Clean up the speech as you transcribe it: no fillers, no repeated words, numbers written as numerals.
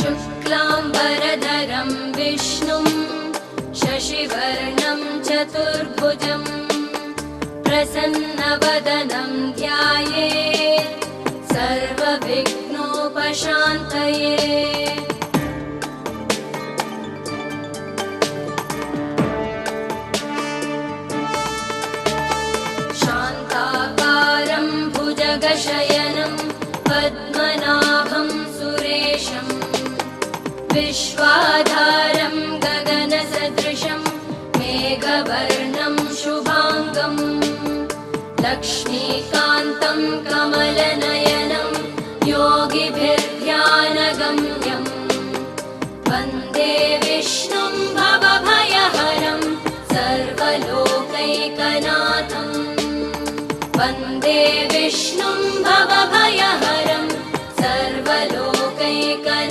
शुक्लाम्बरधरं विष्णुं शशिवर्णं चतुर्भुजं प्रसन्नवदनं ध्यायेत् सर्वविघ्नोपशान्तये। शान्ताकारं भुजगशयनं पद्मनाभं सुरेशं विश्वाधारं गगनसदृशं मेघवर्णं शुभाङ्गं लक्ष्मीकान्तं कमलनयनं योगिभिर्ध्यानगम्यम्